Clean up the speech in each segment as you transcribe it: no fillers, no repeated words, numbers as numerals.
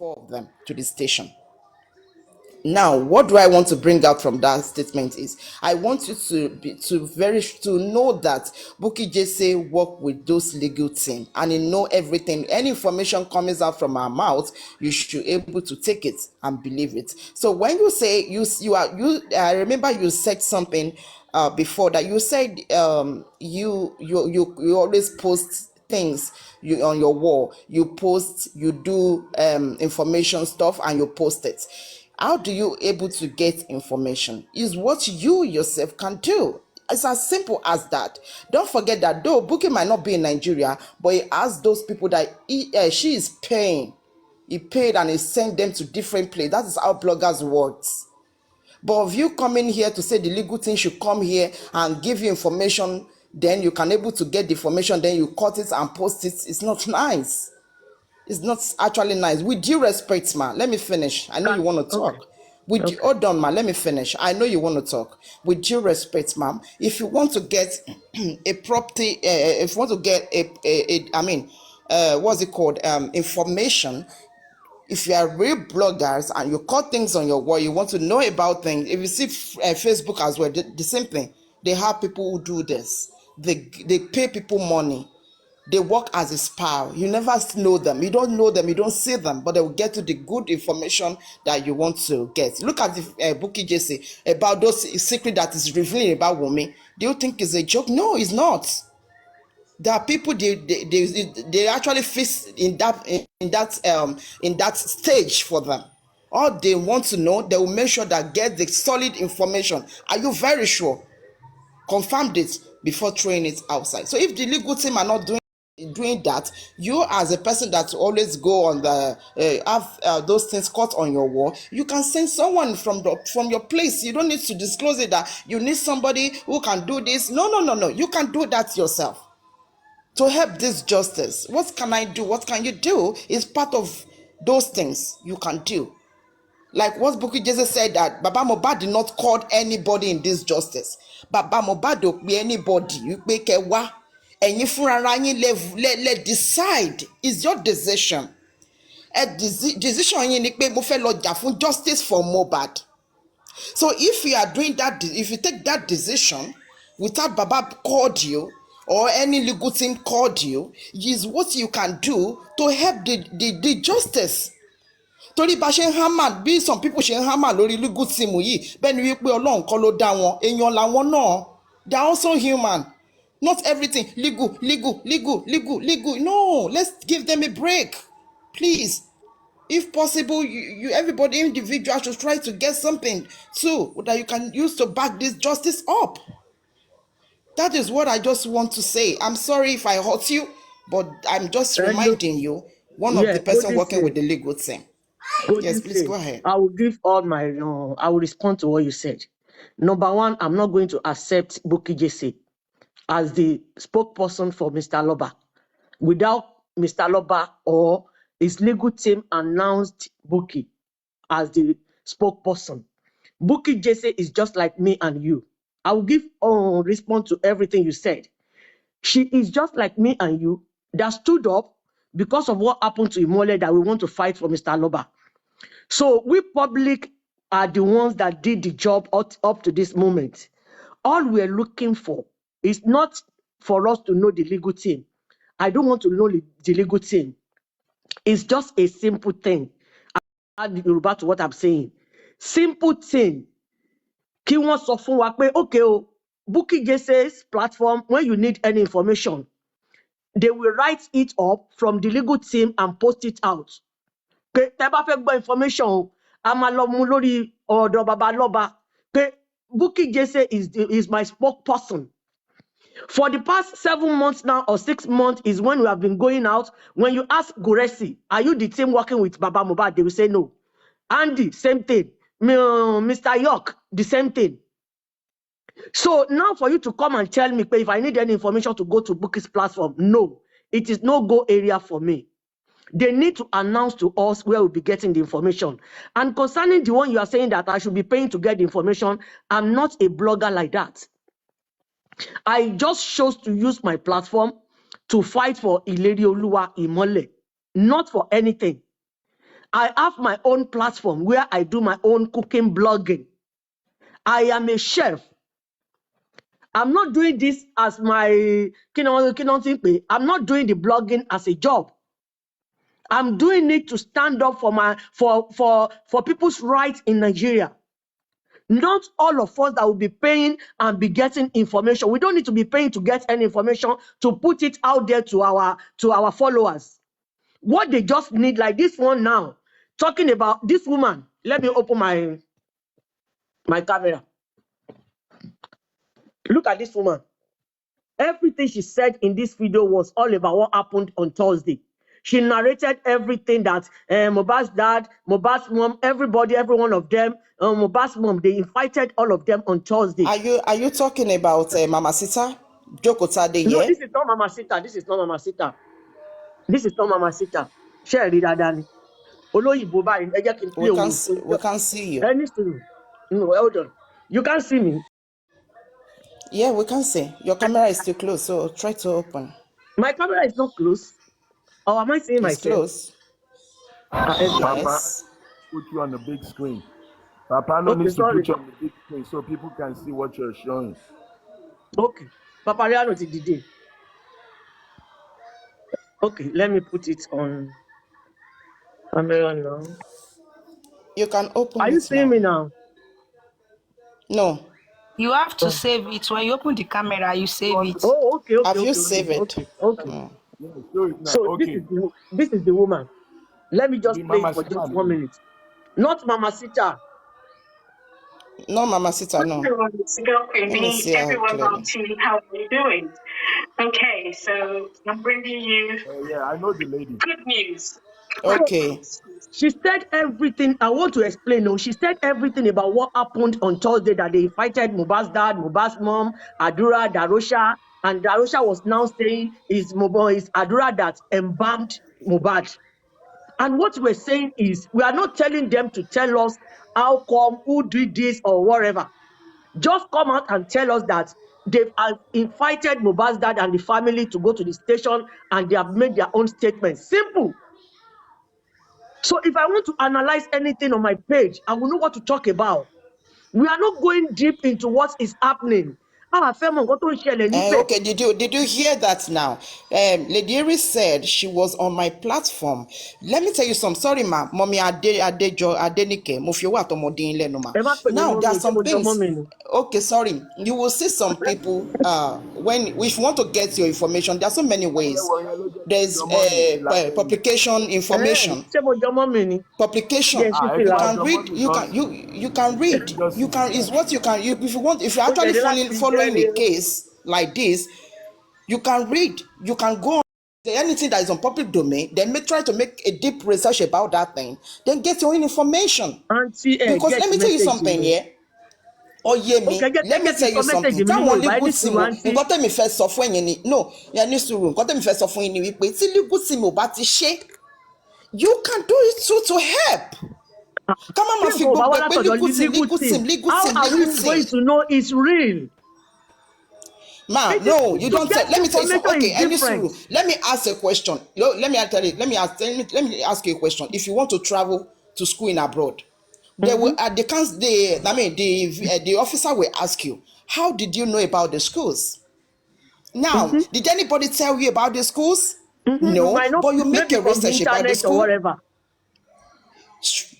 four of them to the station. Now, what do I want to bring out from that statement is I want you to know that Bukky Jesse work with those legal team and he know everything. Any information comes out from our mouth, you should be able to take it and believe it. So when you say I remember you said something before that you said you always post things you on your wall, you post, you do information stuff and you post it. How do you able to get information is what you yourself can do. It's as simple as that. Don't forget that though Bukky might not be in Nigeria, but he has those people that she is paying. He paid and he sent them to different places. That is how bloggers works. But if you come in here to say the legal team should come here and give you information, then you can able to get the information, then you cut it and post it. It's not nice. It's not actually nice. With due respect, ma, let me finish. I know you want to Okay. talk. Hold on, ma, let me finish. I know you want to talk. With due respect, ma'am, if you want to get a property, if you want to get what's it called? Information. If you are real bloggers and you cut things on your wall, you want to know about things. If you see Facebook as well, the same thing. They have people who do this. They pay people money. They work as a spy. You never know them. You don't know them. You don't see them. But they will get you the good information that you want to get. Look at the Bukky Jesse about those secret that is revealing about Wunmi. Do you think it's a joke? No, it's not. There are people they actually fit in that stage for them. All they want to know, they will make sure that get the solid information. Are you very sure? Confirm it before throwing it outside. So if the legal team are not doing that, you as a person that always go on the have those things cut on your wall, you can send someone from your place. You don't need to disclose it that you need somebody who can do this. No. You can do that yourself to help this justice. What can I do? What can you do? Is part of those things you can do. Like what Bukky Jesse said that Baba Mohbad did not call anybody in this justice. Baba Mohbad don't be anybody. You make a wa. And if let decide. It's your decision. A decision you make mo fẹ́ lọ jà fún justice for Mohbad. So if you are doing that, if you take that decision without Baba called you or any legal team called you, is what you can do to help the justice. Torí bá ṣe ń hammer bí some people ṣe ń hammer lórí legal team yìí bẹ́ẹ̀ ni wípé Ọlọ́run kọ́ ló dá wọn èèyàn làwọn náà, they are also human. Not everything legal. No, let's give them a break, please. If possible, you everybody individual should try to get something too that you can use to back this justice up. That is what I just want to say. I'm sorry if I hurt you, but I'm just reminding you, one of the person working with the legal team. Yes, please go ahead. I will give all my, I will respond to what you said. Number one, I'm not going to accept Bukky Jesse as the spokesperson for Mr. Aloba. Without Mr. Aloba or his legal team announced Bukky as the spokesperson. Bukky Jesse is just like me and you. I will give respond to everything you said. She is just like me and you that stood up because of what happened to Imole that we want to fight for Mr. Aloba. So we public are the ones that did the job up to this moment. All we're looking for is not for us to know the legal team. I don't want to know the legal team. It's just a simple thing. I add Yoruba to what I'm saying. Simple thing. Kí wọ́n sọ fún wa pé, okay, Bukky Jesse's platform, when you need any information, they will write it up from the legal team and post it out. Pé tẹ́ bá fẹ́ gbọ́ information, a máa lọ mú lórí ọ̀dọ̀ Baba Aloba. Pé Bukky Jesse is my spokesperson. For the past 7 months now or 6 months is when we have been going out. When you ask Guresi, are you the team working with Baba Mohbad? They will say no. Andy, same thing. Mr. York, the same thing. So now for you to come and tell me, if I need any information to go to Bukky's platform, no, it is no go area for me. They need to announce to us where we'll be getting the information. And concerning the one you are saying that I should be paying to get the information, I'm not a blogger like that. I just chose to use my platform to fight for Ilerioluwa Imole, not for anything. I have my own platform where I do my own cooking blogging. I am a chef. I'm not doing this as my, I'm not doing the blogging as a job. I'm doing it to stand up for people's rights in Nigeria. Not all of us that will be paying and be getting information. We don't need to be paying to get any information to put it out there to our followers. What they just need, like this one now, talking about this woman. Let me open my camera. Look at this woman. Everything she said in this video was all about what happened on Thursday. She narrated everything that Mohbad's dad, Mohbad's mom, everybody, every one of them, Mohbad's mom, they invited all of them on Thursday. Are you talking about Mama Sita? Jokotade, No, yeah? this is not Mama Sita. This is not Mama Sita. This is not Mama Sita. Share it, Adani. We can't see you. No, hold on. You can't see me. Yeah, we can see. Your camera is too close, so try to open. My camera is not close. Or am I seeing It's myself? close. Papa, Yes. put you on the big screen. Papa no needs to sorry. put you on the big screen so people can see what you're showing. Okay. Papa Riano did. Okay, let me put it on camera now. You can open Are it you seeing now. me now? No. You have to save it. When you open the camera, you save it. Oh, okay. Have you saved it? Okay. No. Yeah, show it now. So Okay. this is the woman. Let me just The play Mama it for Sita, just 1 minute. Not Mama Sita. No, Mama Sita, no. Everyone, it's the girlfriend. Let me see her Everyone clearly. on TV, how are you doing? Okay, so I'm bringing you yeah, I know the lady. good news. Okay. She said everything. I want to explain. No, she said everything about what happened on Thursday, that they invited Mohbad's dad, Mohbad's mom, Adura, Darosha, and Darosha was now saying is Adura that embalmed Mohbad. And what we're saying is we are not telling them to tell us how come, who did this or whatever. Just come out and tell us that they've invited Mohbad's dad and the family to go to the station and they have made their own statement. Simple. So if I want to analyze anything on my page, I will know what to talk about. We are not going deep into what is happening. Okay, did you hear that now? Lady Iris said she was on my platform. Let me tell you something. Sorry, ma. Mommy Adenike. Now there are some things. Okay, sorry. You will see some people if you want to get your information, there are so many ways. There's publication information. Publication. You can read. You can read. You can is what you can. If you want. If you're actually following a case like this, you can read. You can go on anything that is on public domain. Then try to make a deep research about that thing. Then get your own information. Because let me tell you something here. Oh yeah, me. Let me tell you something. Táwọn legal team nǹkan tẹ́mi fẹ́ sọ fún ẹ̀yin ni no yẹn ní sùúrù nǹkan tẹ́mi fẹ́ sọ fún yín ni wípé tí legal team ò bá ti ṣe you can do it too to help. Come on, How are we going to know it's real? Ma, no, you don't tell. Let me tell you something. Okay, let me ask a question. Let me ask you a question. If you want to travel to school in abroad, they will the officer will ask you, how did you know about the schools? Now, did anybody tell you about the schools? No, but you make a research about the school. Or whatever.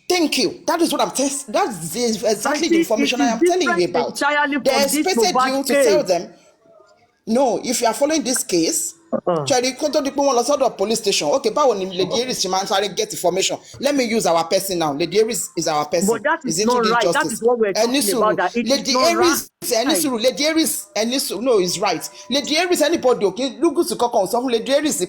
Thank you. That is what I'm telling. That's exactly the information I am telling you about. They expected you to tell them. No, if you are following this case, police station. Okay, but when Lady Iris get information, let me use our person now. Lady Iris is our person. But that is not right. That is what we're talking about. That it Lady Iris, Lady Iris, no, is right. Lady Iris, anybody okay? Look to come on. Lady Iris,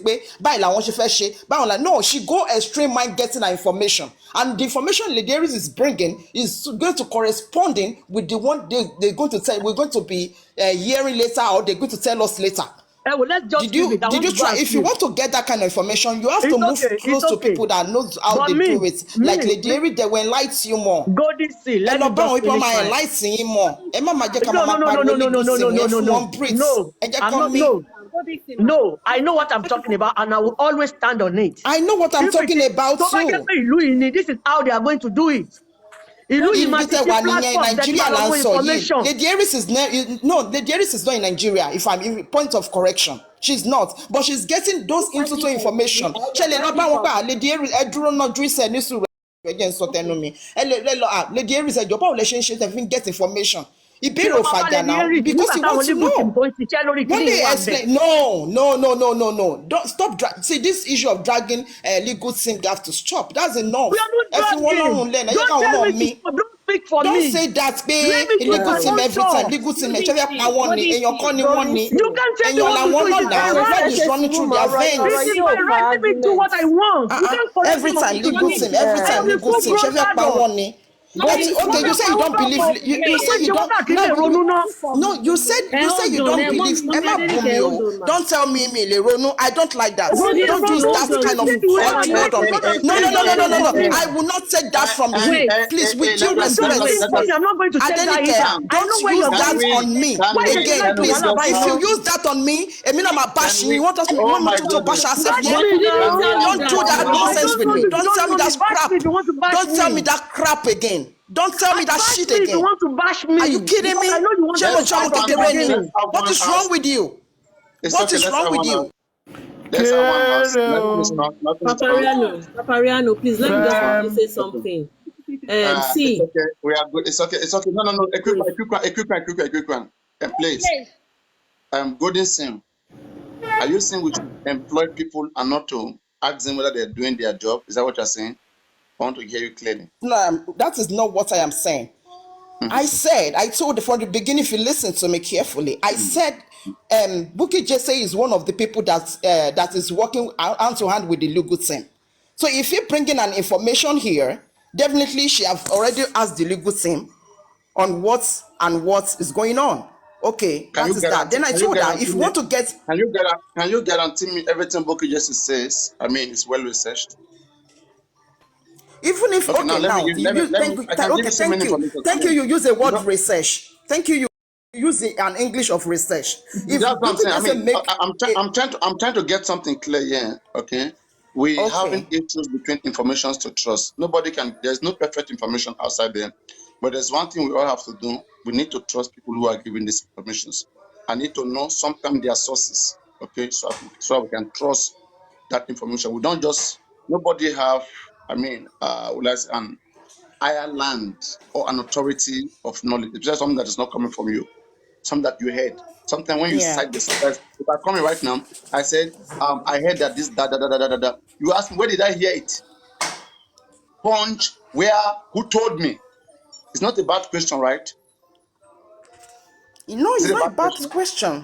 no, she go extreme mind getting her information, and the information Lady Iris is bringing is going to corresponding with the one they're going to tell. We're going to be hearing later, or they're going to tell us later. Well, let's just did you try? If you want to get that kind of information, you have to move close to people that knows how they do it. Like Lady Iris, they will enlighten you more. Go this see. Let me just finish enlighten you more. No. No, I know what I'm talking about, and I will always stand on it. I know what I'm If it talking is about tó bá jẹ́ too. pé ìlú yìí ni, this is how they are going to do it. Ìlú yìí máa Ibi ti tẹ́ sí wà nìyẹn, platform that Nigeria máa là lọ ń mú sọ yìí. information. Lady Aries is Lady Aries is not in Nigeria. If I'm in point of correction, she's not, but she's getting those into information. Ṣẹlẹ̀ lọ bá wọn pé Lady Aries ẹ dúró náà ju ìṣẹ ní sùúrù ẹ jẹ́ n sọ tẹnu mi. Ẹ lè lọ Lady Aries ẹjọ́ báwo lẹ ṣe ń ṣe tẹ́ fi ń get information. Ìbéèrè ò fàjà now because you want to know. When They explain, no. Don't stop. See, this issue of dragging legal team, you have to stop. That's enough. We are not dragging. Don't tell me to, don't speak for Don't me. say that, Let me do legal my team own every time. job. Legal team, money. You can tell me what to do. It is my Blood right. is running through their veins. It is my right. Let me do what I want. You can't correct Every me on time what to legal do. team, every time legal team. Okay, you say you don't believe. You say you don't. No, you said you don't believe. Emma Bumio, don't tell me Ronu. I don't like that. Don't use that kind of word on me. No. I will not take that from you. Please, with due respect. I'm not going to take that either. Don't use that on me again, please. If you use that on me, Emina ma bash you want us to bash ourselves. Don't do that nonsense with me. Don't tell me that crap. Don't tell me that crap again. Don't tell me that shit again. You want to bash me? Are you kidding me? I know you want to What is wrong with you? What is wrong with you? Papariano, please let me just say something. See, it's okay. We are good. It's okay. No. A quick one. Please. Golden Sim. Are you saying we should employ people and not to ask them whether they're doing their job? Is that what you're saying? I want to hear you clearly. No, that is not what I am saying. I told from the beginning, if you listen to me carefully, I said Bukky Jesse is one of the people that is working hand to hand with the legal team. So if you're bringing an information here, definitely she have already asked the legal team on what is going on. Okay, that. Then I told her, if you want to get... Can you guarantee me everything Bukky Jesse says, is well researched? Even if thank you. You use a word research. Thank you. You use an English of research. That's what I'm saying. I'm trying to get something clear here. Okay, we having issues between informations to trust. There's no perfect information outside there, but there's one thing we all have to do. We need to trust people who are giving these informations. I need to know sometimes their sources. Okay, so we can trust that information. We don't just nobody have. An Ireland or an authority of knowledge. It's just something that is not coming from you, something that you heard. Sometimes when you cite the source, if I come in right now, I said, I heard that this, da. You ask me, where did I hear it? Punch, where, who told me? It's not a bad question, right? No, it's not a bad question.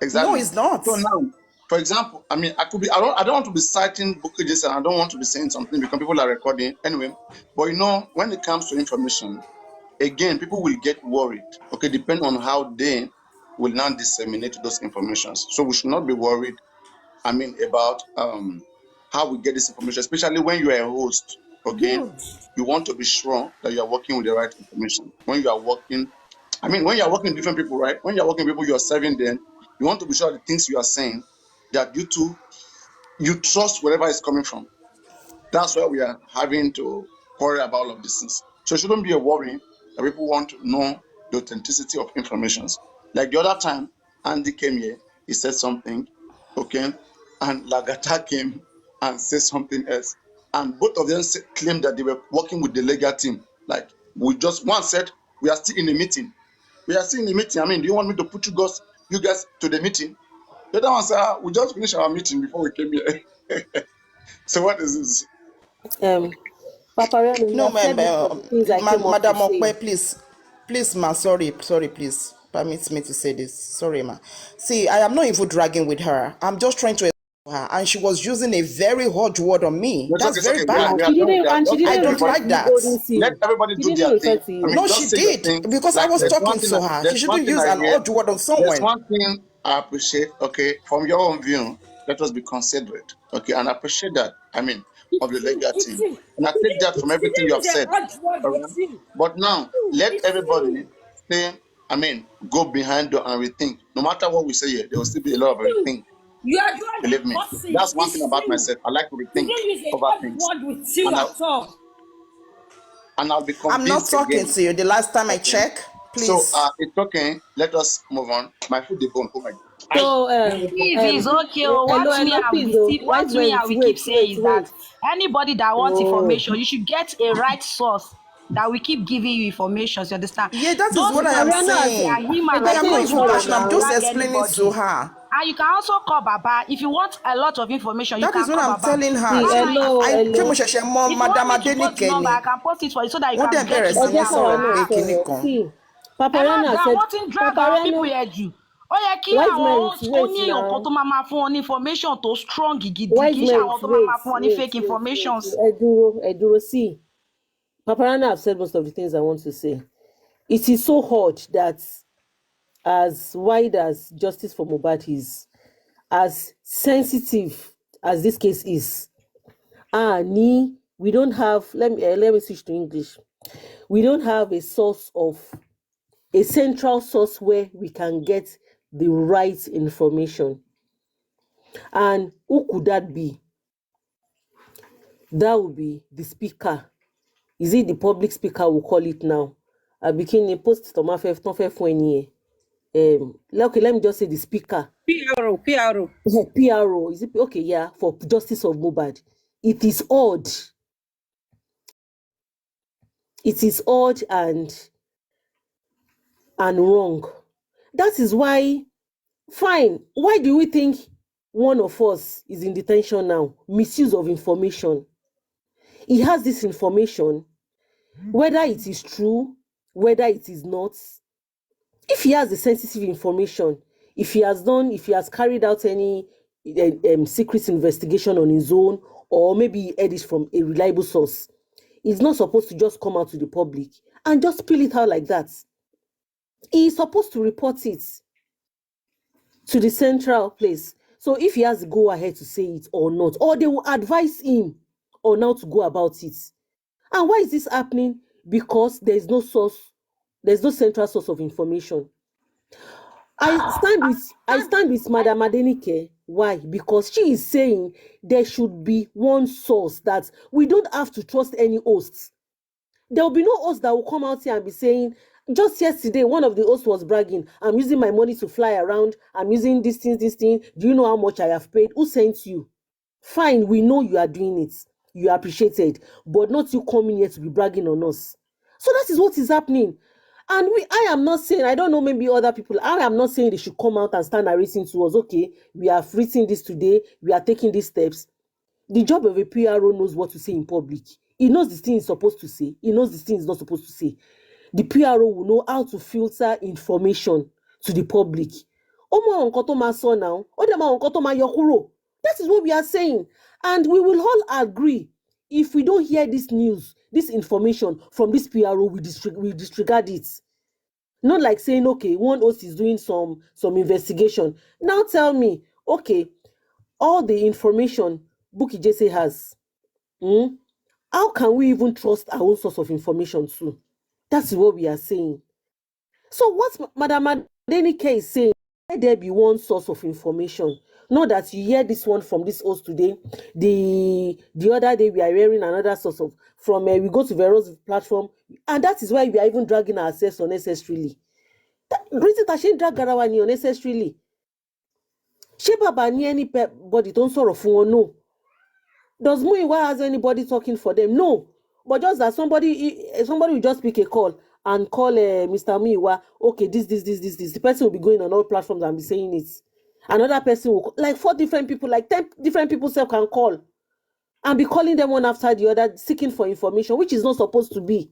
Exactly. No, it's not. So now, for example, I don't want to be citing Bukky Jesse, and I don't want to be saying something because people are recording anyway. But when it comes to information, again, people will get worried. Okay, depending on how they will now disseminate those informations. So we should not be worried. About how we get this information, especially when you are a host. Okay, you want to be sure that you are working with the right information. When you are working with different people, right? When you are working with people, you are serving them. You want to be sure the things you are saying that you trust wherever it's coming from. That's why we are having to worry about all of these things. So it shouldn't be a worry that people want to know the authenticity of information. Like the other time, Andy came here, he said something, okay, and Lagata came and said something else. And both of them claimed that they were working with the legal team. Like, one said, we are still in a meeting. We are still in a meeting. Do you want me to put you guys to the meeting? The other one said, we just finished our meeting before we came here. So what is this? Papariano, No, Madam Okwe, please, ma, sorry, please, permit me to say this. Sorry, ma. See, I am not even dragging with her. I'm just trying to her, and she was using a very hard word on me. That's very bad. I don't like that. Let everybody do their thing. No, she did, because I was talking to her. She shouldn't use an odd word on someone. There's one thing I appreciate, okay, from your own view, let us be considerate, okay, and I appreciate that, of the legal team. And I take that from everything you have said. But now, let everybody stay, go behind and rethink. No matter what we say here, there will still be a lot of rethink You are the one Believe me. causing. That's one It's thing about you. myself. I like to You rethink didn't use a over hard things. word with you And at all. I'll be I'm not convinced talking again. to you. The last time I Okay. checked, So please. it's okay. Let us move on. My food is on. Oh my God. So If it's okay, hello, hello, please. Oh, what wise me men, I will keep wait, saying wait, is that wait. anybody that wants Oh, information, you should get a right source that will keep giving you information. You understand? Yeah, that is Those what I am people, Papariano has they are saying. human I like am Ejoke not you is even too. Why sorrow bashing. should I'm you just now. drag explaining to anybody? her. And you can also call Baba. If you want a lot of information, you That is can what call I'm Baba. telling her. See, Why am hello, I ṣé mo hello. ṣẹ̀ṣẹ̀ mọ If you Madam want me to post the number, Adenike I ni. can post it for you so that you Wọ́n can dẹ̀ get bẹ̀rẹ̀ to sí know ní where we sọ̀rọ̀ Ejokawa pé no are. kinní sorrow. kan. See, Ẹ má Papariano has dra said, wọ́n ti ń drag àwọn people Papariano, yẹn jù. Ó yẹ kí wise men, àwọn host kó wait ní èèyàn kan now. tó máa fún wọn ní information tó strong gidi, kì Wise í ṣe men, àwọn tó wait, máa fún wọn ní wait, fake wait, wait. informations. Eduro. See, Papariano have said most of the things I want to say. It is so hard that as wide as justice for Mohbad is, as sensitive as this case is, we don't have, let me switch to English. We don't have a central source where we can get the right information. And who could that be? That would be the speaker. Is it the public speaker we'll call it now? I became a post to my okay, let me just say the speaker. PRO. PRO. Is it okay? Yeah, for justice of Mohbad. It is odd. It is odd and wrong. That is why, fine. Why do we think one of us is in detention now? Misuse of information. He has this information, whether it is true, whether it is not. If he has the sensitive information, if he has carried out any secret investigation on his own, or maybe he heard it from a reliable source, he's not supposed to just come out to the public and just spill it out like that. He is supposed to report it to the central place. So if he has to go ahead to say it or not, or they will advise him on how to go about it. And why is this happening? Because there's no central source of information. I stand with Madam Adenike. Why? Because she is saying there should be one source, that we don't have to trust any hosts. There will be no host that will come out here and be saying, just yesterday, one of the hosts was bragging, I'm using my money to fly around, I'm using this thing. Do you know how much I have paid? Who sent you? Fine, we know you are doing it. You are appreciated, but not you coming here to be bragging on us. So that is what is happening. And I am not saying, I don't know, maybe other people, I am not saying they should come out and start narrating to us, okay, we have written this today, we are taking these steps. The job of a PRO knows what to say in public. He knows the thing he's supposed to say. He knows the thing he's not supposed to say. The PRO will know how to filter information to the public. Now. That is what we are saying. And we will all agree, if we don't hear this news, this information from this PRO, we disregard it. Not like saying, okay, one host is doing some investigation. Now tell me, okay, all the information Bukky Jesse has, how can we even trust our own source of information too? That's what we are saying. So what Madam Adenike is saying, let there be one source of information. Not that you hear this one from this host today. The other day we are hearing another source from we go to Vero's platform, and that is why we are even dragging ourselves unnecessarily. Reason that she drag Garawani unnecessarily. Ṣé bàbá ní anybody tó ń sọ̀rọ̀ fún wọn? No. Does Muyiwa has anybody talking for them? No. But just that somebody will just pick a call and call Mr. Muyiwa, okay, this. The person will be going on all platforms and be saying it. Another person will, like 4 different people, like 10 different people can call and be calling them one after the other, seeking for information, which is not supposed to be.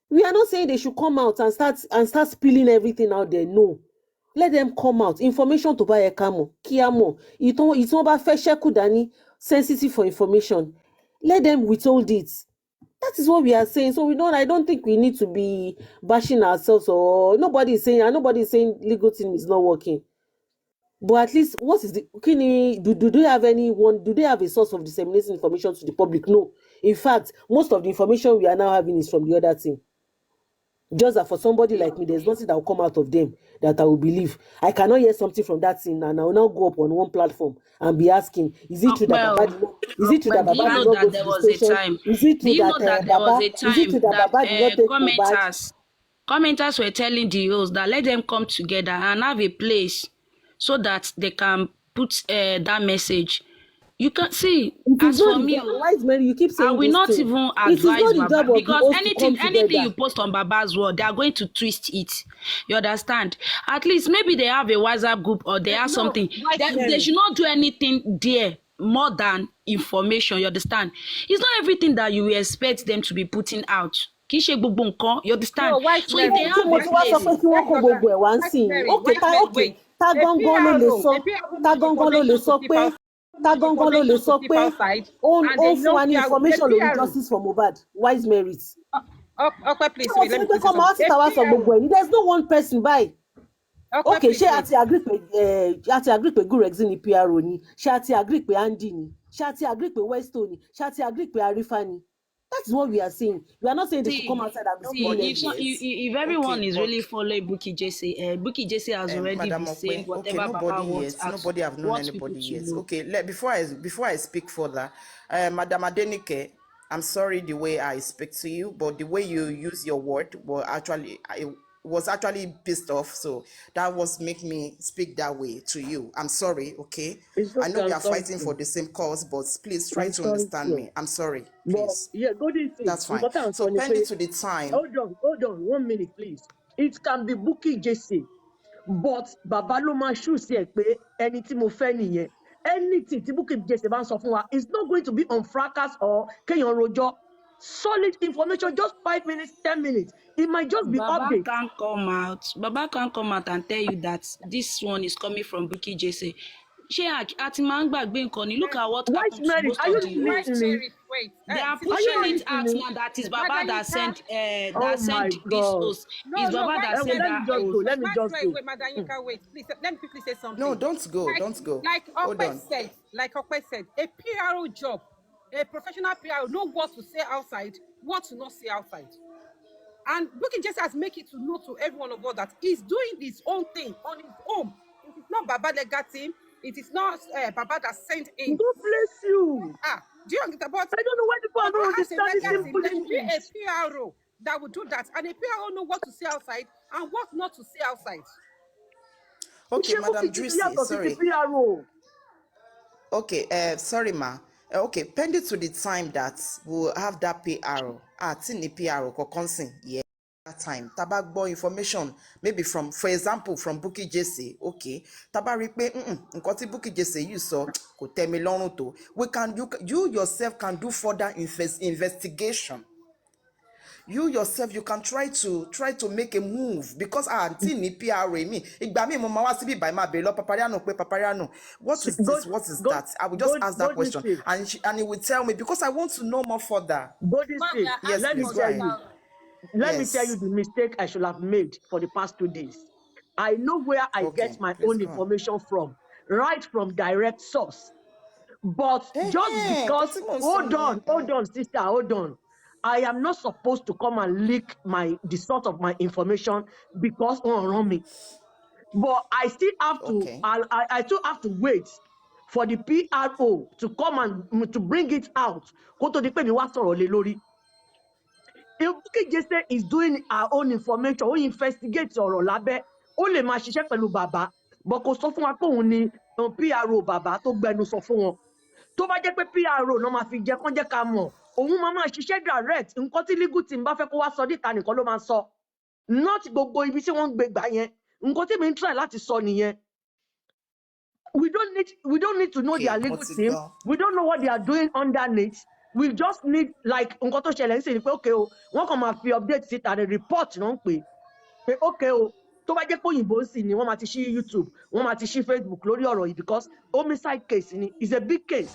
We are not saying they should come out and start spilling everything out there. No. Let them come out. Information to buy a camo. Kiamo. It's not about Fesheku Dani, sensitive for information. Let them withhold it. That is what we are saying. So I don't think we need to be bashing ourselves, or nobody is saying legal team is not working. But at least what is the do they have do they have a source of disseminating information to the public? No. In fact, most of the information we are now having is from the other team. Just that for somebody like me, there's nothing that will come out of them that I will believe. I cannot hear something from that thing and I will now go up on one platform and be asking, is it true that Baba did not, is it true that But do you Baba did know not go that to there the was a station? time? Is it Do true you know that that there was Baba, a is it true time that that Baba did not take Mohbad? commenters were telling the hosts that let them come together and have a place so that they can put that message. You can see, It is as not for the me, job. Wise Mary, you keep I saying will this not thing. even It is advise not the Baba job of the because host to come anything together. you post on Baba's word, they are going to twist it. You understand? At least maybe they have a WhatsApp group or they have No, something. Wise They Mary. should not do anything there more than information. You understand? It's not everything that you will expect them to be putting out. Kì í ṣe gbogbo nǹkan, you understand? No, Wise So if they Mary. Tí have mo a ti wá sọ place, pé kí wọ́n Let's kó not gbogbo ẹ̀ wá ń Wise sìn. Mary. Okay, Wait. ta A gangan ló lè PRO, sọ, a PRO ta need gangan ló lè information sọ to keep pé, outside. ta gangan ló lè Information to sọ keep pé outside. ó And ń they fún know wa ní PRO. information A lórí PRO. justice for Mohbad. Wise Merit. Okay, please Tí mo wait. ti Let ní me pé quickly say kọ́ máa wá something. síta wá sọ gbogbo ẹ̀ ní, there is no one person báyìí. Okay, Okay, please ṣé a wait. ti agree pé Gurexy ni PRO ni? Ṣé a ti agree pé Andy ni? Ṣé a ti agree pé Westo ni? Ṣé a ti agree pé Arifa ni? That is what we are saying. We are not saying they should come outside and be spilling evidence. if everyone Okay, is but really following Bukky Jesse has already Madam been saying Okwe, okay, whatever Baba nobody wants nobody have known people anybody to yet. know. Okay, before I speak further, Madam Adenike, I'm sorry the way I speak to you, but the way you use your word was actually pissed off. So that was make me speak that way to you. I'm sorry, okay? It's I know okay. we I'm are sorry fighting for too. the same cause, but please try I'm to sorry understand too. me. I'm sorry, But please. yeah, golden thing. That's fine. Important So for pending to the time. hold on, 1 minute, please. It can be Bukky Jesse, but Baba ló máa ṣú sí ẹ pé ẹni tí mo fẹ́ nìyẹn. Anything tí Bukky Jesse bá ń sọ fún wa is not going to be on fracas or kéèyàn rojọ́. Solid information, just 5 minutes, 10 minutes. It might just be Baba updates. can't come out and tell you that this one is coming from Bukky Jesse. Ṣé a ti máa ń gbàgbé nǹkan ni? Look at what Wise happened to Mary, most are of you the not hosts. listening? Wait. They are Are you pushing not it out listening? now that is Baba that sent Oh that my sent this God. host. It's No, Baba that Wise Well, sent let Mary, me that just wait. go. host. Let me Wise just Mary, go. wait, Madam Yinka, wait. Please, let me quickly say No, something. don't go. Don't go. Like Hold Okwe on. said, a PRO job, a professional PRO, know what to say outside, what to not say outside. And Bukky just has make it to know to every one of us that he's doing his own thing on his own. It is not Baba that him. It is not Baba that sent him. God bless you. Do you understand? But I don't know why people are Baba not has a understanding legacy. simple There should be English. a PRO that would do that. And a PRO know what to say outside and what not to say outside. Okay, Iṣẹ́ Bukky Madam Jesse Juicy, yàtọ̀ sí ti sorry. PRO. Okay, sorry, ma. Okay, pending to the time that we'll have that PRO. Tini PRO kokonsin, yeah. That time. Taba gbọ́ information, maybe for example, from Bukky Jesse. Okay, taba rí pé nǹkan tí Bukky Jesse you saw kò tẹ́ mi lọ́rùn tó. You yourself can do further investigation. You yourself, you can try to make a move because auntie ni PRA mi ìgbà mi mo máa wá síbí báyìí máa bèèrè lọ Papariano pé Papariano, what is this, what is that? I will just ask that question and he will tell me because I want to know more further. Yes, Let me please go tell ahead. you. Let me tell you Yes. the mistake I should have made for the past 2 days. I know where I get Okay, my please own go on. information from, right from direct source. But just because, hold on, sister, hold on. I am not supposed to come and leak the source of my information because around me. But I still have to, Okay. I still have to wait for the PRO to come and to bring it out. Kó tó di pé mi wá sọ̀rọ̀ lé lórí. If Bukky Jesse is doing our own information, ó investigate ọ̀rọ̀ lábẹ́, ó lè máa ṣiṣẹ́ pẹ̀lú bàbá, but kò sọ fún wa pé òun ni PRO bàbá tó gbẹnu sọ fún wọn. Tó bá jẹ́ pé PRO náà máa fi jẹ́ kán jẹ́ ká mọ̀, òun máa ṣiṣẹ́ direct, nǹkan tí legal team bá fẹ́ kó wá sọ níta nìkan ló máa sọ. Not gbogbo ibi tí wọ́n ń gbé gbà yẹn, nǹkan tí mi ń try láti sọ nìyẹn. We don't need to know their legal team. We don't know what they are doing underneath. We just need like nǹkan tó ṣẹlẹ̀ ń sìn ní pé okay o, wọ́n kàn máa fi update síta ní report náà ń pè pé okay o, tó bá jẹ́ pé òyìnbó ń sìn ni wọ́n máa ti ṣí YouTube, wọ́n máa ti ṣí Facebook lórí ọ̀rọ̀ yìí because homicide case ni is a big case.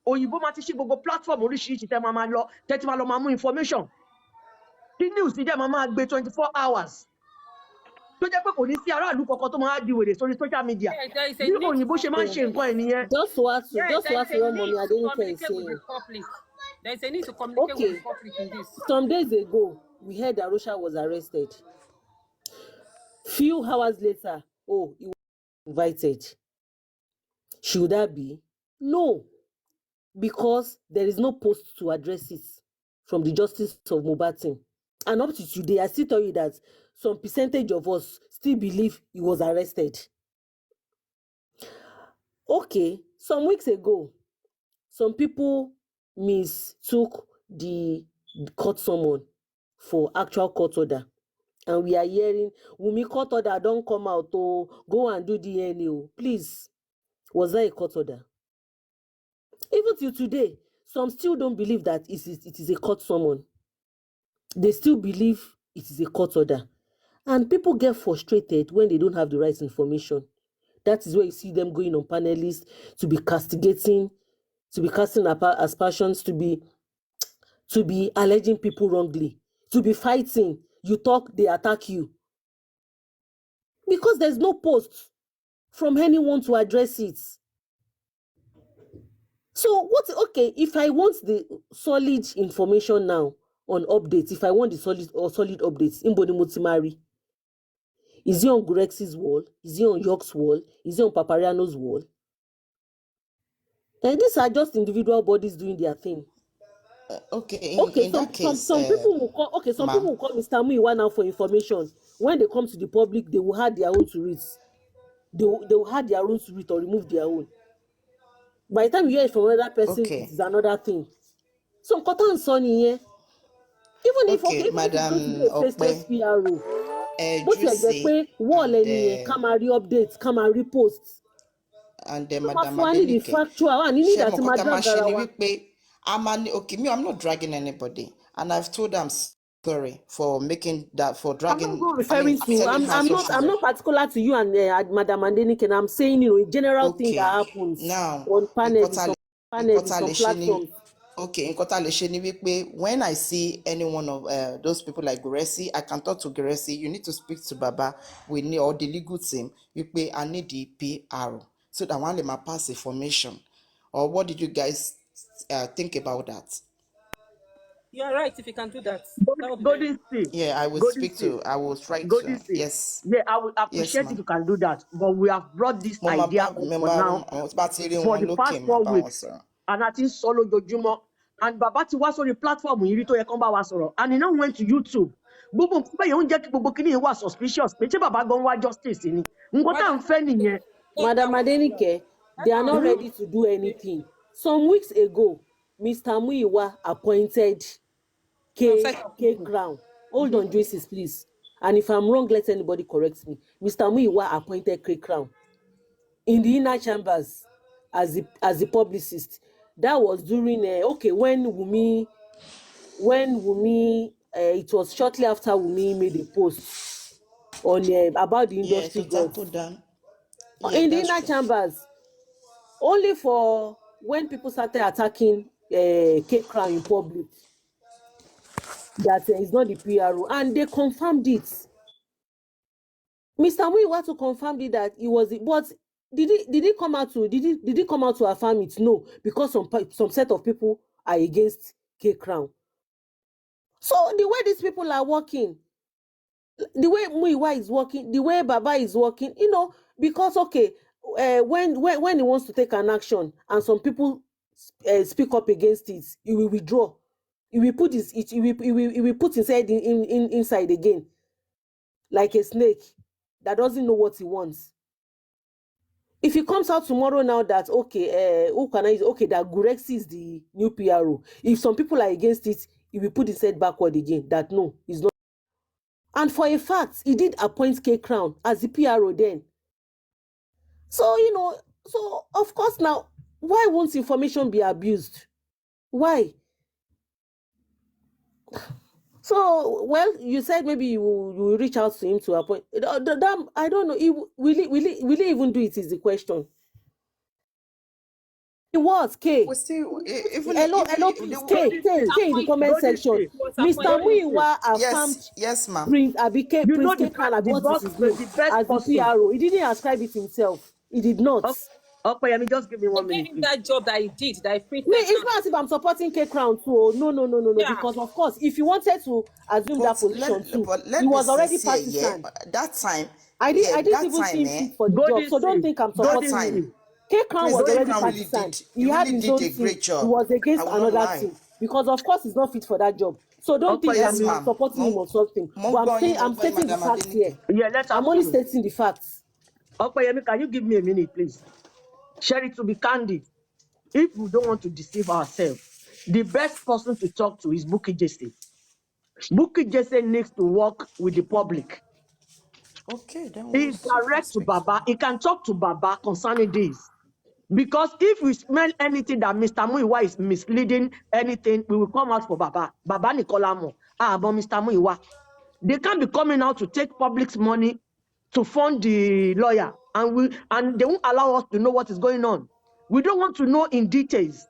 Òyìnbó máa ti ṣí gbogbo platform oríṣiríṣi tẹ́ máa lọ tẹ́tí máa lọ máa mú information. Kí news ti dẹ́ máa gbé 24 hours. Tó jẹ́ pé kò ní sí aráàlú kankan tó máa di wèrè sórí social media. Bí òyìnbó ṣe máa ń ṣe nǹkan ẹ̀ nìyẹn. Just what Mommy Adenike is saying. There is a need to communicate with the public in this. Some days ago, we heard that Rosha was arrested. Few hours later, oh, he was invited. Should that be? No, because there is no post to address it from the Justice of Mohbad team. And up to today, I still tell you that some percentage of us still believe he was arrested. Okay, some weeks ago, some people mistook the court summon for actual court order. And we are hearing, Wunmi court order don't come out, oh, go and do DNA. Oh. Please, was that a court order? Even till today, some still don't believe that it is a court summon. They still believe it is a court order. And people get frustrated when they don't have the right information. That is where you see them going on panelists to be castigating, to be casting aspersions, to be alleging people wrongly, to be fighting. You talk, they attack you. Because there's no post from anyone to address it. So okay, if I want the solid information now on updates, if I want the solid updates, Imboni Mutimari, is he on Gurex's wall? Is he on York's wall? Is he on Papariano's wall? And these are just individual bodies doing their thing. Okay, Okay, in that case, some people will call. Okay, some people will call Mr. Muiwa now for information. When they come to the public, they will have their own to read. They will have their own to read or remove their own. By the time you hear it from another person, okay. it is another thing. So Nkota and Sonny here. Even if Okay, even if it's going to be a Madam faceless Okpe, PRO, bó tiẹ̀ jẹ́ pé wall ẹni yẹn ká máa rí updates, ká máa rí posts. and Wọ́n Madam máa fún wa ní the Adenike. factual, wà ní nígbà tí máa Shemo drag ara wa. okay, me, I'm not dragging anybody, and I've told them sorry for making that, for dragging. I'm not referring to. I'm not particular to you and Madam Adenike. I'm saying, a general thing that happens now on panels, on platforms. Okay, when I see any one of those people like Guresi, I can talk to Guresi. You need to speak to Baba. We need, or the legal team. I need the PR so that one may pass information. Or what did you guys think about that? You are right. If you can do that, Golden State. Yeah, I will speak to. I will try to. Yes. Yeah, I would appreciate if you can do that. But we have brought this idea up for now for the past 4 weeks. And I think solo Jojumo and Baba ti wá sórí platform yìí tó yẹ kán bá wa sọ̀rọ̀. And he now went to YouTube. Gbogbo nǹkan yẹn ń jẹ́ kí gbogbo kìíní wà suspicious. Pé ṣé Baba gan wá justice ni? Nǹkan tá à ń fẹ́ nìyẹn. Madam Adenike, they are not ready to do anything. Some weeks ago, Mr. Muiwa appointed K Crown. Hold on, Joyce, please. And if I'm wrong, let anybody correct me. Mr. Muiwa appointed K Crown in the inner chambers as the publicist. That was during when Wunmi it was shortly after Wunmi made a post on about the industry gods. In the inner chambers, only for when people started attacking K Crown in public, that is not the PRO, and they confirmed it. Mr. Muiwa to confirm it that he was, but did he come out to affirm it? No, because some set of people are against K Crown. So the way these people are working, the way Muiwa is working, the way Baba is working, because when he wants to take an action and some people speak up against it, he will withdraw. He will put his head inside again, like a snake that doesn't know what he wants. If he comes out tomorrow now that that Gurexy is the new PRO, if some people are against it, he will put his head backward again. That no, he's not. And for a fact, he did appoint K Crown as the PRO then. So so of course now, why won't information be abused? Why? So, well, you said maybe you will reach out to him to appoint. I don't know. Will he even do it is the question. It was K. Hello, please. K in the comment section. Mr. Muiwa affirmed. Yes, ma'am. Prince K Crown as the PRO. He didn't ascribe it himself. He did not. Opeyemi, just give me They 1 gave minute, him please. that job that he did, that he printed Me, it's out. not as if I'm supporting K Crown too. Oh. No. Yeah. Because of course, if you wanted to assume that position too, But he let's be was already sincere, yeah. partisan. That time, I didn't that even see time, him fit for the job, Golden so don't Sea. think I'm that supporting Golden him. time, Sea. K Crown was President already Crown partisan. He had really his did own a team. great He job. was I against will not another lie. team because of course he's not fit for that job. So don't think Yes, Opeyemi. I'm ma'am. supporting him or something. But I'm stating the Madam facts here. Adenike. Yeah, let's I'm have only follow. stating the facts. Opeyemi, can you give me a minute, please? Sherry, to be candid, if we don't want to deceive ourselves, the best person to talk to is Bukky Jesse. Bukky Jesse needs to work with the public. Okay, then He's you can direct to speak to Baba. him. He can talk to Baba concerning this. Because if we smell anything that Mr. Muiwa is misleading anything, we will come out for Baba. Baba Nicolamo. But Mr. Muiwa. They can't be coming out to take public's money to fund the lawyer. And they won't allow us to know what is going on. We don't want to know in details.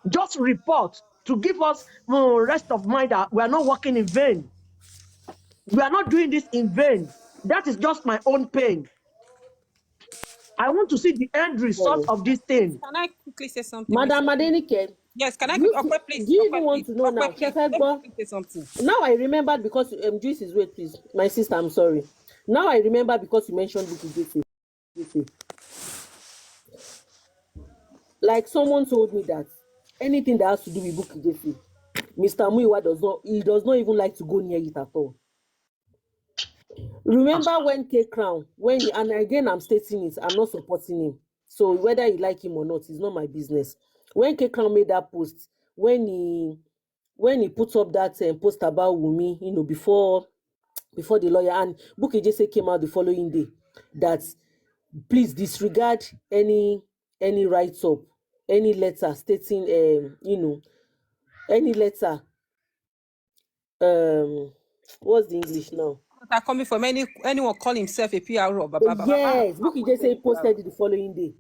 Just report to give us rest of mind that we are not working in vain. We are not doing this in vain. That is just my own pain. I want to see the end result of this thing. Can I quickly say something, Madam Mr. Adenike, Yes, can I do quickly, do please, you even want please, to know now? please, let me Shefegbo, quickly say something. now I remembered because Juice is wait, please. My sister, I'm sorry. Now I remember because you mentioned Bukky Jesse. Like someone told me that anything that has to do with Bukky Jesse, Mr. Muiwa does not even like to go near it at all. Remember when K Crown, and again I'm stating it, I'm not supporting him. So whether you like him or not, it's not my business. When K Crown made that post, when he put up that post about Wunmi, before the lawyer, and Bukky Jesse came out the following day that please disregard any write-up, any letter stating any letter, what's the English now? Are coming from anyone call himself a PRO or Baba. Yes, Bukky Jesse posted it the following day.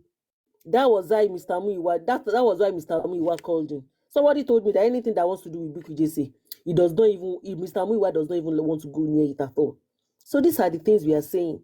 That was why Mr. Muiwa called him. Somebody told me that anything that wants to do with Bukky Jesse, Mr. Muiwa does not even want to go near it at all. So these are the things we are saying.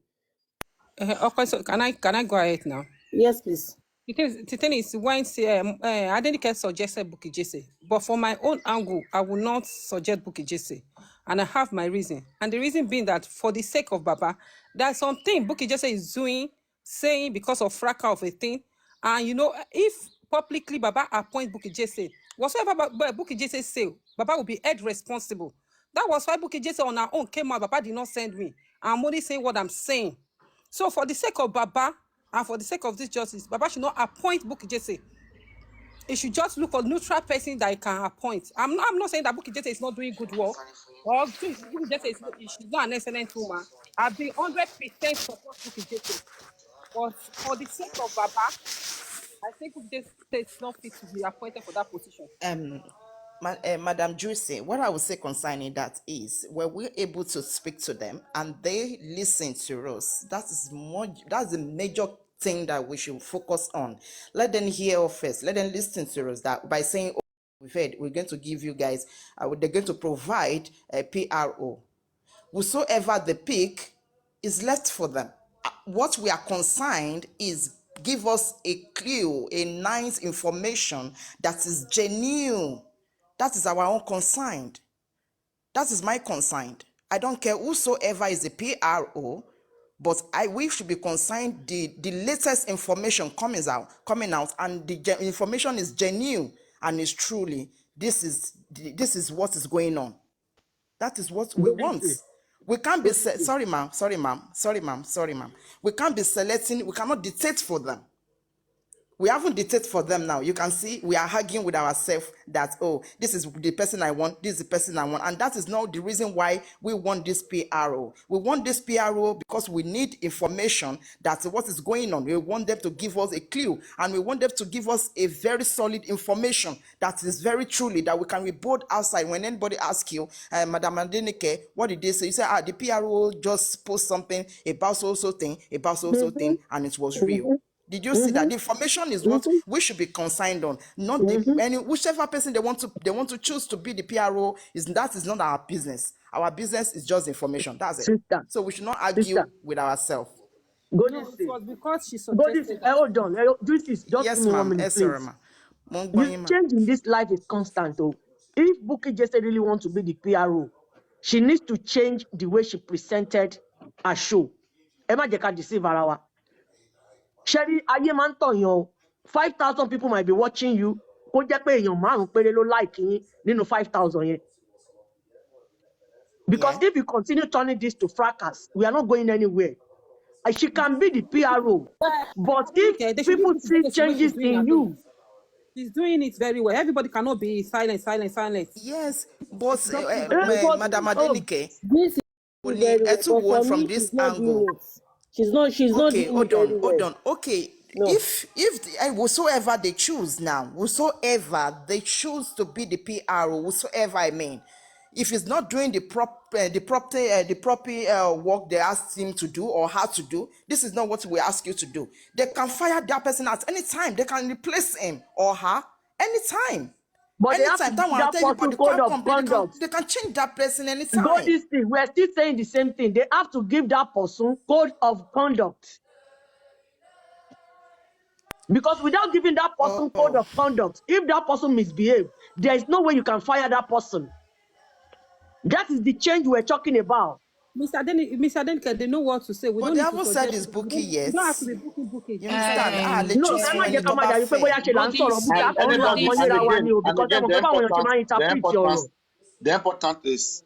Okay, so can I go ahead now? Yes, please. The thing is, when Adenike suggested Bukky Jesse, but from my own angle, I will not suggest Bukky Jesse, and I have my reason. And the reason being that for the sake of Baba, there's something Bukky Jesse is doing, saying because of fracas of a thing, and if publicly Baba appoint Bukky Jesse, whatsoever Bukky Jesse say, Baba will be held responsible. That was why Bukky Jesse on her own came out. Baba did not send me. I'm only saying what I'm saying. So for the sake of Baba and for the sake of this justice, Baba should not appoint Bukky Jesse. He should just look for neutral person that he can appoint. I'm not saying that Bukky Jesse is not doing good work, or Bukky Jesse she's not an excellent woman. I'll be 100% support Bukky Jesse. But for the sake of Baba, I think Bukky Jesse is not fit to be appointed for that position. Madam Juicy, what I would say concerning that is, were we able to speak to them and they listen to us? That's the major thing that we should focus on. Let them hear us first. Let them listen to us. That by saying, "Oh, we've heard, we're going to give you guys," they're going to provide a PRO. Whosoever they pick is left for them. What we are concerned is give us a clue, a nice information that is genuine. That is our own concern. That is my concern. I don't care whosoever is a PRO, but we should be concerned the latest information coming out, and the information is genuine and is truly this is what is going on. That is what we want. We can't be sorry, ma'am. We can't be selecting. We cannot dictate for them. We haven't dictated for them now. You can see we are arguing with ourselves that, oh, this is the person I want, this is the person I want. And that is not the reason why we want this PRO. We want this PRO because we need information that's what is going on. We want them to give us a clue, and we want them to give us a very solid information that is very truly that we can report outside. When anybody asks you, Madam Adenike, what did they say? You say, the PRO just post something about so thing, and it was real. Did you see that? The information is what we should be concerned on, not whichever person they want to choose to be the PRO that is not our business. Our business is just information. That's it. Sister, So we should not argue with ourselves. Golden No, it State. was because she Golden suggested State. that. Hold on. This is just give Yes, me 1 ma'am. minute, Yes, sir, please. ma'am. Mo ń gbọ́ The yín, ma'am. change in this life is constant, though. If Bukky Jesse really wants to be the PRO, she needs to change the way she presented her show. Emma Jeka deceive ara wa. Sherry, ayé máa ń tàn yàn o. 5,000 people might be watching you. Kó jẹ́ pé èèyàn márùn-ún péré ló like yín nínú 5,000 yẹn. Because Yeah. if you continue turning this to fracas, we are not going anywhere. She can be the PRO. But if Okay, they should people give it see to the way she's changes doing in her thing. you, She's doing it very well. Everybody cannot be silent. Yes, but It's not good. But Madam oh, Adenike, this is doing very well. But for from me, this she's not angle. doing it. She's not Okay, doing it very hold well. on. Okay, No. if whosoever they choose now, whosoever they choose to be the PR, whosoever I mean, if he's not doing the proper work they asked him to do or how to do, this is not what we ask you to do. They can fire that person at any time. They can replace him or her anytime. but they have to Anytime. That give one, I that tell you, but person the code crowd of complain, conduct. they can change that person Go anytime. this thing. We're still saying the same thing. They have to give that person code of conduct. Because without giving that person code Oh. of conduct, if that person misbehaves, there is no way you can fire that person. That is the change we're talking about. Mr. Denike, they know what to say. We But don't they need to haven't said suggest. it's We bookie yet. don't have to be booking. You understand? Let's No, choose ẹ for má ẹni jẹ́ ká tó máa bá dàbí pé fẹ́. bóyá ṣe là ń sọ̀rọ̀ Bukky And àkọ́kọ́ anybody, àpọ́n and yíra wa again, ni o, and because ẹ again, mọ̀ pé báwọn èèyàn ṣe máa ń the interpret ọ̀rọ̀. important is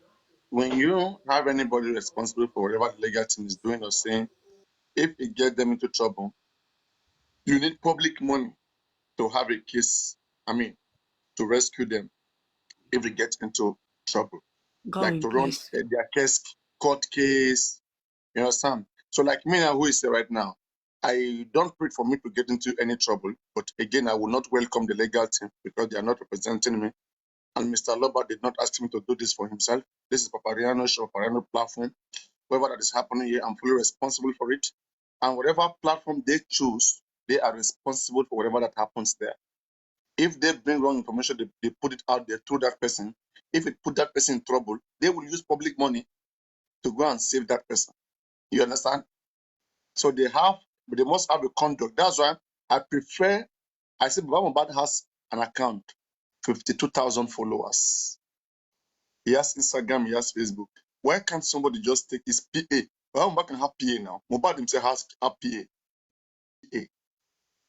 when you have anybody responsible for whatever the legal team is doing or saying, if it gets them into trouble, you need public money to have a case. I mean, to rescue them if they get into trouble, Go like in to run place. their case, court case. You understand? So, like me now, who is here right now, I don't pray for me to get into any trouble. But again, I will not welcome the legal team because they are not representing me. And Mr. Loba did not ask me to do this for himself. This is Papariano show, Papariano platform. Whatever that is happening here, I'm fully responsible for it. And whatever platform they choose, they are responsible for whatever that happens there. If they bring wrong information, they put it out there through that person. If it put that person in trouble, they will use public money to go and save that person. You understand? So they must have a conduct. That's why I prefer, I say Baba Mohbad has an account, 52,000 followers. He has Instagram, he has Facebook. Why can't somebody just take his PA? Baba Mohbad can have PA now. Mohbad himself has a PA.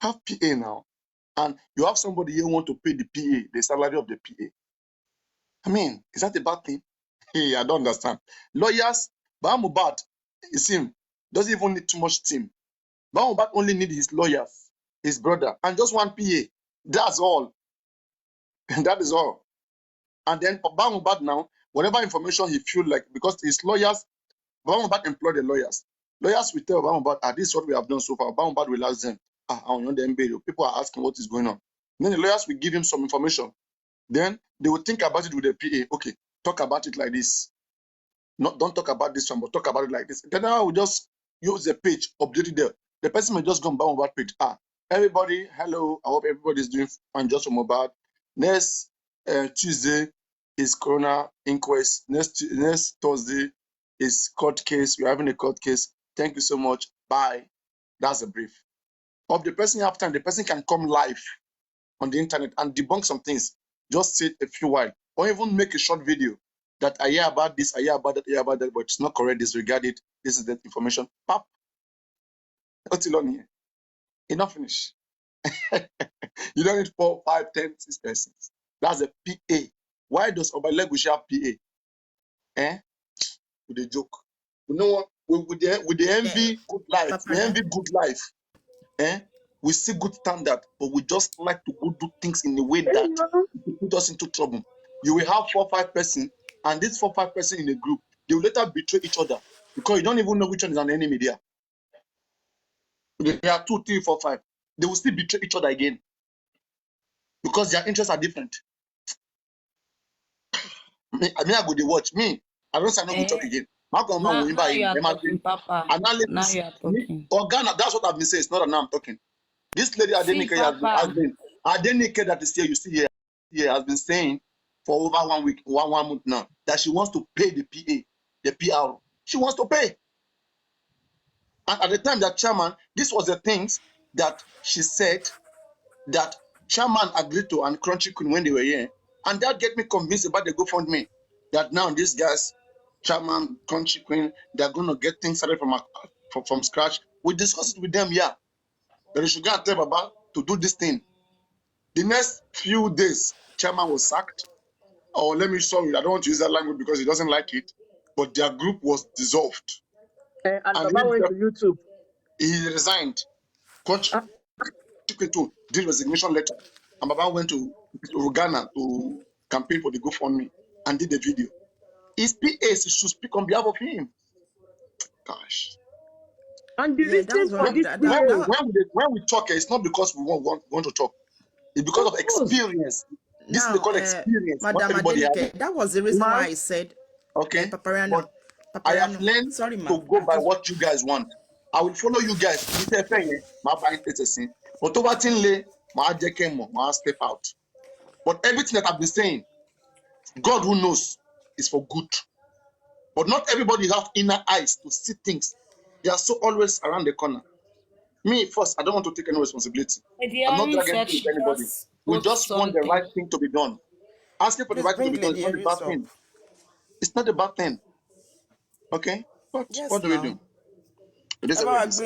Have PA now. And you have somebody here who want to pay the PA, the salary of the PA. I mean, is that a bad thing? Hey, I don't understand. Lawyers, Baba Mohbad, you see him, doesn't even need too much team. Baba Mohbad only need his lawyers, his brother, and just one PA. That's all. That is all. And then for Baba Mohbad now, whatever information he feel like, because his lawyers, Baba Mohbad employ the lawyers. Lawyers will tell Baba Mohbad, this is what we have done so far. Baba Mohbad will ask them, people are asking what is going on. And then the lawyers will give him some information. Then they will think about it with the PA. Okay, talk about it like this. Don't talk about this one, but talk about it like this. Then I will just use the page, update it there. The person may just go on Baba Mohbad page. Everybody, hello. I hope everybody is doing fine just from Mohbad. Next Tuesday is Corona inquest. Next Thursday is court case. We're having a court case. Thank you so much. Bye. That's a brief. Of the person you have time, the person can come live on the internet and debunk some things. Just sit a few while, or even make a short video that I hear about this, I hear about that, I hear about that, but it's not correct. Disregard it. This is the information. Pop. What's it on here? Enough finish. You don't need 4, 5, 10, 6 persons. That's a PA. Why does Obalegushi have PA? With a joke. You know what? With the envy good life, we envy good life. We see good standard, but we just like to go do things in a way that put us into trouble. You will have 4, 5 persons, and these 4, 5 persons in a group, they will later betray each other because you don't even know which one is an enemy there. There are 2, 3, 4, 5. They will still betray each other again because their interests are different. I go to watch me. I don't say no good talk again. Now you are talking, Papa. Now Analysis. you are talking. Ghana, that's what I've been saying. It's not that now I'm talking. This lady See, Adenike Papa. Adenike that is here, you see here, has been saying for over 1 week, one month now, that she wants to pay the PA, the PR. She wants to pay. And at the time that chairman, this was the things that she said that chairman agreed to and Crunchy Queen when they were here. And that get me convinced about the GoFundMe. That now these guys, chairman, Crunchy Queen, they're going to get things started from scratch. We discussed it with them, yeah. That they should go and tell Baba to do this thing. The next few days, chairman was sacked. Or let me show you, I don't want to use that language because he doesn't like it. But their group was dissolved. And And Baba went to YouTube. he resigned. Crunchy Queen too did resignation letter. And Baba went to Ghana to campaign for the GoFundMe and did the video. His PAs should speak on behalf of him. Gosh. And the Yeah, that's reason for what this When we talk, it's not because we want to talk. It's because of experience. This is now, called experience. Not Madam everybody has it. Adenike, that was the reason why I said, Okay. Papariano, But I have learned sorry, to ma'am. go by what you guys want. I will follow you guys. But step out. But everything that I've been saying, God who knows is for good. But not everybody have inner eyes to see things. They are so always around the corner. Me, first, I don't want to take any responsibility. I'm not dragging anything with anybody. We just want the right thing to be done. Asking for the Please right thing to be bring done is not a Lady bad Aries thing. It's not a bad thing. Okay? But Yes, what do we now. do? It is About what it is.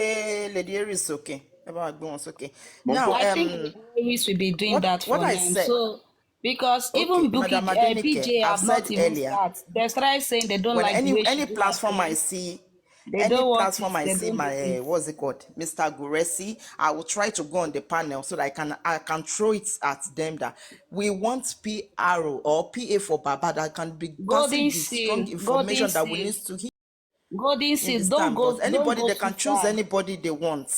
Lady Aries, okay. About okay. But Now, I think Lewis will be doing that for what I them. said, So because okay, even Madam Adenike, PJ I've have not said even earlier, started. They started saying they don't when like the way she any do her platform I things. see, They any don't want platform it. I They see don't do my it. what's it called, Mr. Guresi, I will try to go on the panel so that I can throw it at them that we want PRO or PA for Baba that can be passing Golden the seal, strong information golden that we seal, need to hear golden in seal. this Don't time. go, Because don't anybody go they too can choose far. anybody they want.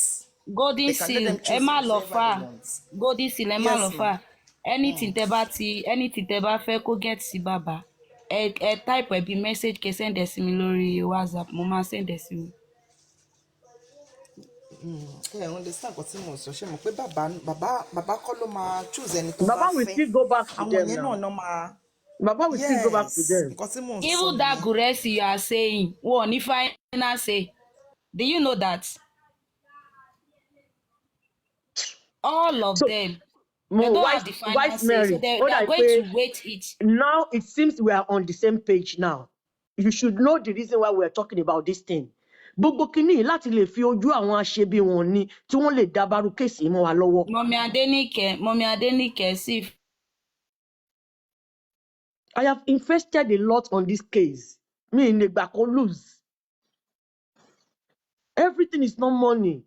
Golden They can let seal, them choose Emma whoever they Lofa, want. golden seal, Emma Yes, Lofa. ma'am. Anything tẹ́ bá fẹ́ kó get sí bàbá. Ẹ type ẹ bí message kẹ́ send ẹ sí mi lórí WhatsApp. Mo máa send ẹ sí mi. ẹ understand nǹkan tí mo sọ ṣe mọ̀ pé bàbá kọ́ ló máa choose ẹni tó bá Baba will fẹ́ still go back to àwọn them yẹn now. náà máa Baba will still go back to yes them. nǹkan tí mò ń sọ Even that nìyẹn. Guresi you are saying, wọ́n ní final say. Do you know that? All of So, them, they don't have the final Vice say. So Mary, they what are I going say, to wait it. now it seems we are on the same page now. You should know the reason why we're talking about this thing. Gbogbo kìíní láti lè fi ojú àwọn aṣebi wọn ni tí wọ́n lè dábàrú kéèsì mọ́ wa lọ́wọ́. Mommy Adenike, see. I have invested a lot on this case. Me in the back lose. Everything is not money.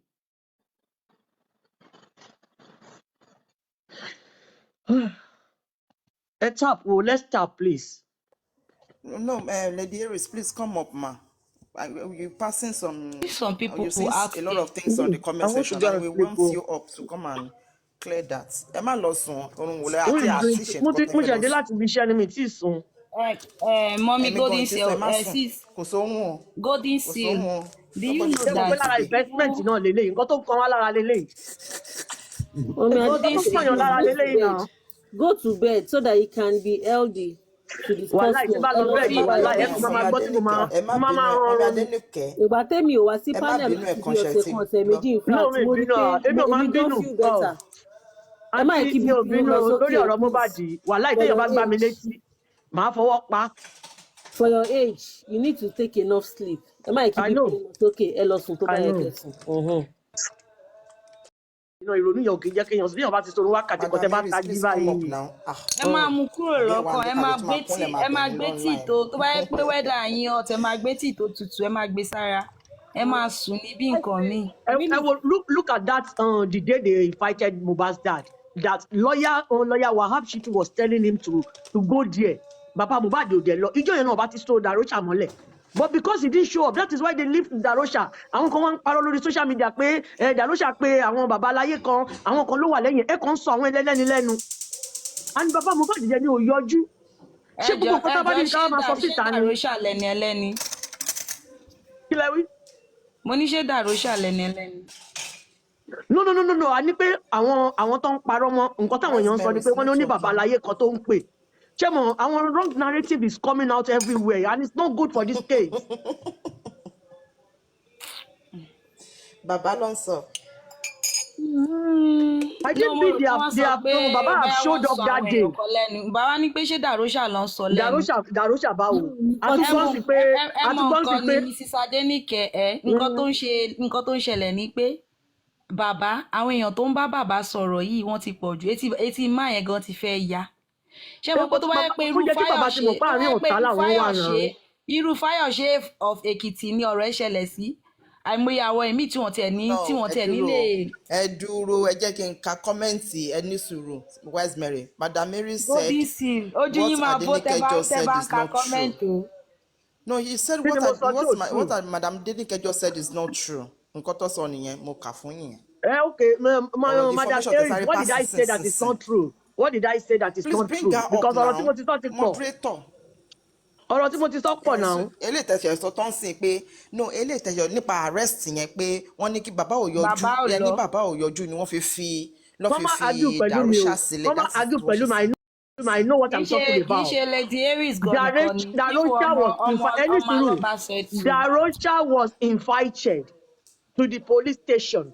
Let's tap, please. No, Lady Aries, please come up, ma. You passing some People you see out a lot there. of things on the I comment want to section go and and we sleep. want you up to come and clear that. Ẹ má lọ sùn orun wò lẹ Who àti is doing? àti ṣe nǹkan tẹ́ Mo fẹ́ lọ ṣẹ̀dé sùn. láti ibi iṣẹ́ ni mi tí ì sùn. Mommy Ẹ̀mí Golden gan ti sọ ẹ má Seal, sùn. sis, Kò sóhun o. Golden Kò Seal. sóhun o. Do you Nobody know Ṣé mo pé sleeping that lára today. investment people, náà lélẹ́yìí? Nǹkan tó ń kan wá lára lélẹ́yìí. Nǹkan Golden tó ń kàn yàn Seal, lára Go to lélẹ́yìí bed. náà. Go to bed so that you can be healthy to discuss Wàláì tí more. bá Ẹ lọ lọ Ẹ bẹ́ẹ̀dì má sùn, ẹ bínú lọ wàláì ẹ sùn. kàn máa Mọ́mí máa gbọ́ tí mo Adéníkẹ́. máa Ẹ má bínú Mọ́mí rọrùn. Adéníkẹ́. Ìgbà tẹ́mi ò wá sí Ẹ má panel bínú láti bí ẹ̀kan ṣe ọ̀sẹ̀ ti kan ọ̀sẹ̀ lọ. méjì in No, fact mi ì mo rí bínú pé èmi ò máa ń èmi gan bínú. feel better. Ẹ má yẹ Àǹtí kí mi ò bíbí bínú lọ lórí sókè ọ̀rọ̀ please. Mohbad. Wàláì For téèyàn your bá gbá mi age, létí, màá fọwọ́ pa. for your age, you need to take enough sleep. Ẹ má yẹ kí I bíbí know, lọ sókè, ẹ lọ sùn tó bá I yẹ know. kẹ́ sùn. Ìrònú yẹn ò kì í jẹ́ kéèyàn sùn. Téèyàn bá ti sọ̀rọ̀ wákàtí kan tẹ́ Madam bá Aries, tají please come up báyìí. now. ẹ máa mú kúrò Àbí ẹ wà lọ́kàn, nílé kájọ tó máa kúnlẹ̀ máa ẹ máa bẹ̀ yín gbé tí online. tó bá yẹ pé wẹ́dà yín hot, ẹ máa gbé tí tó tutù, ẹ máa gbé sára, ẹ máa sùn ní bí nǹkan míì. Look at that the day they invited Mohbad's dad. That lawyer Wahab Shittu was telling him to go there. Baba Mohbad ò dẹ̀ lọ. Ijó yẹn náà bá ti so Darosha mọ́lẹ̀. But because he didn't show up, that is why they left Darosha. Àwọn kan wá ń parọ́ lórí social media pé Darosha pé àwọn bàbá aláyé kan, àwọn kan ló wà lẹ́yìn. Ẹ kàn ń sọ àwọn ẹlẹ́ni lẹ́nu. And Baba Mohbad jẹ́ ní ò yọjú. Ṣé gbogbo nǹkan tá a bá ní ká máa sọ síta ni? Darosha lẹni ẹlẹ́ni. Kí lẹ wí? Mo ní ṣé Darosha lẹni ẹlẹ́ni. No. A ní pé àwọn tó ń parọ́ mọ́ nǹkan táwọn èèyàn ń sọ ni pé wọ́n ní ó ní bàbá aláyé kan tó ń pè. Ṣé mo àwọn wrong narrative is coming out everywhere and it's not good for this case. Bàbá ló ń sọ. I No, didn't mo see rò pé wọ́n sọ pé no, Baba have bẹ́ẹ̀ showed wọ́n up sọ that àwọn day. èèyàn kan lẹ́nu. Bàbá ní pé ṣé Dàróṣà ló ń sọ lẹ́nu. Darosha báwo? nǹkan Ẹ tí mọ Àtúgbọ́n sí pé ẹ mọ nǹkan ni Mrs. Adéníkẹ́ nǹkan tó ń ṣẹlẹ̀ ni pé bàbá àwọn èèyàn tó ń bá bàbá sọ̀rọ̀ yìí wọ́n ti pọ̀ jù etí má yẹn gan ti fẹ́ ya. Ṣé mo pé tó bá yẹ pé ó jẹ́ kí bàbá ti mọ̀ pé àárín ọ̀tá làwọn wà náà. irú Fáyọ̀ṣe of Èkìtì ni ọ̀rọ̀ ẹ̀ ṣẹlẹ̀ sí àìmọye àwọn ẹ̀mí tí wọ́n tiẹ̀ ní lè. Ẹ dúró, ẹ jẹ́ kí n ka kọ́mẹ́ǹtì ẹ ní sùúrù. Where's Mary? Madam Mary said, ojú yín máa bó tẹ́ bá ń ka kọ́mẹ́ǹtì o. No, he said Kí ni mo sọ tí ò true? what Madam Adenike just said is not true. Nǹkan tó sọ nìyẹn, mo kà fún yín. Okay, Madam information Terry, tẹ́ what did I say that is not true? What did I say that is Please not bring true? her up Because ọ̀rọ̀ tí now. mo ti sọ ti pọ̀. Moderator. Ọ̀rọ̀ tí mo ti sọ pọ̀ náà. Eléyìí tẹ̀sẹ̀ sọ tán sí pé no eléyìí tẹ̀sẹ̀ nípa arrest yẹn pé wọ́n ní kí bàbá ò yọjú ẹni bàbá ò yọjú ni wọ́n fi Dàróṣà sílẹ̀. Mama argue pẹ̀lú mi. I know what I'm talking about. Kì í ṣe Lady Aries gan-an ni. Darosha was invited to the police station